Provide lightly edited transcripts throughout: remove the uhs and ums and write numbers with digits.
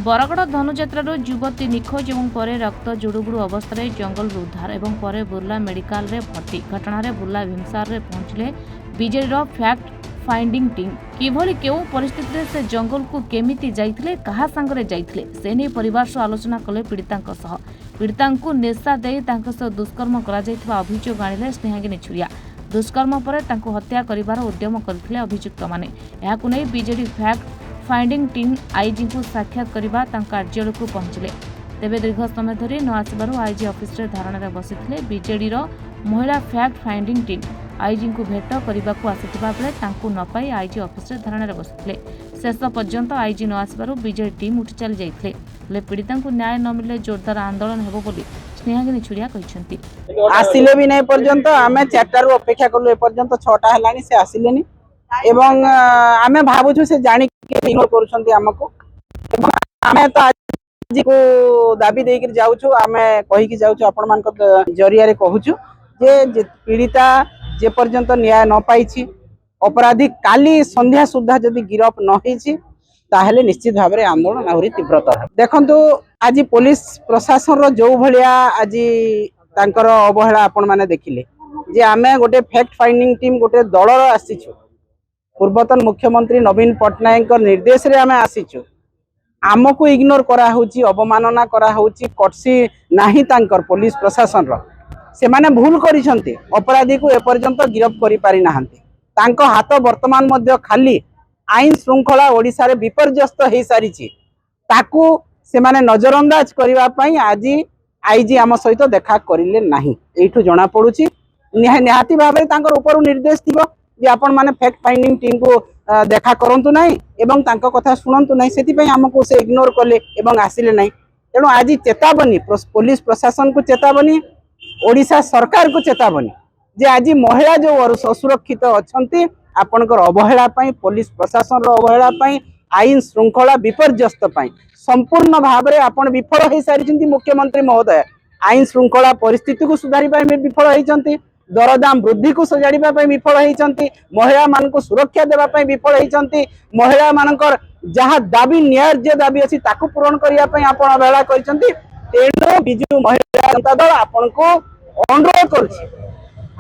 बरगड़ धनुजात्रार युवती निखोज और पर रक्त जुड़ुबुड़ू अवस्था जंगल उद्धार और पर बुर्ला मेडिकल रे भर्ती घटना बुर्ला भीमसार रे पहुंचले बीजेडी फैक्ट फाइंडिंग टीम किभली केउ परिस्थिति से जंगल को केमिति जाइथिले कहा संगरे जाइथिले से नै परिवार सह आलोचना कले पीड़िता को नेशा दे दुष्कर्म करा जाइथिबा अभियोग आनिले स्नेहागिनी छुरिया दुष्कर्म पर हत्या करिवार उद्यम करथिले अभियुक्त माने एहाकु नै BJD fact finding team IG को साक्षात करने कार्यालय को पहुंचले तेबे दीर्घ समय धरी न आसबार आईजी ऑफिस रे धारणा बसिथिले बीजेडी महिला फैक्ट फाइंडिंग टीम आईजी को भेट करने को आसिथिबा बेले तांकु न पाई आईजी ऑफिस रे धारणा बसिथिले शेष पर्यंत आईजी न आसबार बीजेडी टीम उठी चली जाइथिले हेले पीड़िता को न्याय न मिले जोरदार आंदोलन हेबो बोली स्नेहागिनी छुरिया कहिसंती आसिले भी नहीं पर्यंत आमे 4 रु अपेक्षा कलु ए पर्यंत 6टा हेलानी से आसिलेनी एवं आमे भाबुछु से जानि के इग्नोर करूछंती हमको आमे तो आज को दाबी देई के जाउछु आमे कहि के जाउछु आपण मान को जरिया रे कहूछु जे पीड़िता जे पर्यंत न्याय न पाइछि अपराधी काली संध्या सुद्धा जदि गिरफ न होइछि ताहेले निश्चित भाव रे आंदोलन आहुरी तीव्रतर देखंतु आज पुलिस प्रशासन रो जो भलिया आज तांकर अवहेला आपण माने देखिले जे आमे गोटे फैक्ट फाइंडिंग टीम गोटे दलर आसीछु पूर्वतन मुख्यमंत्री नवीन पट्टनायक निर्देश रे आमे आसीछु आमको इग्नोर करा होची अवमानना करा होची कटसी नाही तांकर पुलिस प्रशासन रो से माने भूल करिसंती अपराधी को ए पर्यंत गिरफ करि पारि नाहंती तांको हाथ वर्तमान मध्य खाली आईन श्रृंखला ओडिसा रे विपर्यस्त हे सारिछि ताकू से माने नजरअंदाज करिवा पई आज आईजी आम सहित देखा करिले नाही एठू जणा पडुछि निहाती भाबरे तांकर ऊपर निर्देश थिबो जे आपण माने फैक्ट फाइंडिंग टीम को देखा करंतु नाही एवं तांको कथा सुनंतु नाही सेति पई हमको से इग्नोर करले एवं आसिले नाही तेणु आज चेतावनी पुलिस प्रशासन को चेतावनी ओडिशा सरकार को चेतावनी जे आज महिला जो असुरक्षित अछंती आपनकर अवहेला पई पुलिस प्रशासन रो अवहेला पई आईन श्रृंखला विपर्यस्त पई संपूर्ण भाव रे आपण विफल हे सारिचंती मुख्यमंत्री महोदय आईन श्रृंखला परिस्थिति को सुधारी पई विफल हेचंती दरदाम वृद्धि को सजाड़िबा पई विफल हेचंती महिला मान को सुरक्षा देबा पई विफल हेचंती महिला मानकर जहा दाबी न्याय दाबी अछि ताकू पूर्ण करिया पई आपण अवहेला करिसंती तेणु बिजू महिला जनता दल आपण को अनुरोध करछि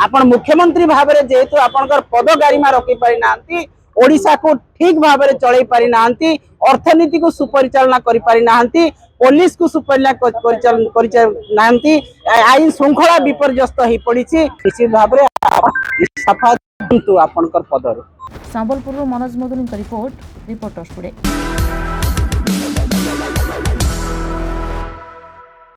आपण मुख्यमंत्री भाव में जेहेतु आपनकर पद गारिमा रखी पारि नांती ओडिशा को ठीक भाव में चलई पारि नांती अर्थनीति को सुपरिचालना करि पारि नांती पुलिस को सुपरिचालना करि नांती आईन श्रृंखला विपर्यस्त ही पड़िछि निश्चित भाव में इस्तीफा दिंतु आपनकर पदर Sambalpur Manoj Madhuni report reporters today.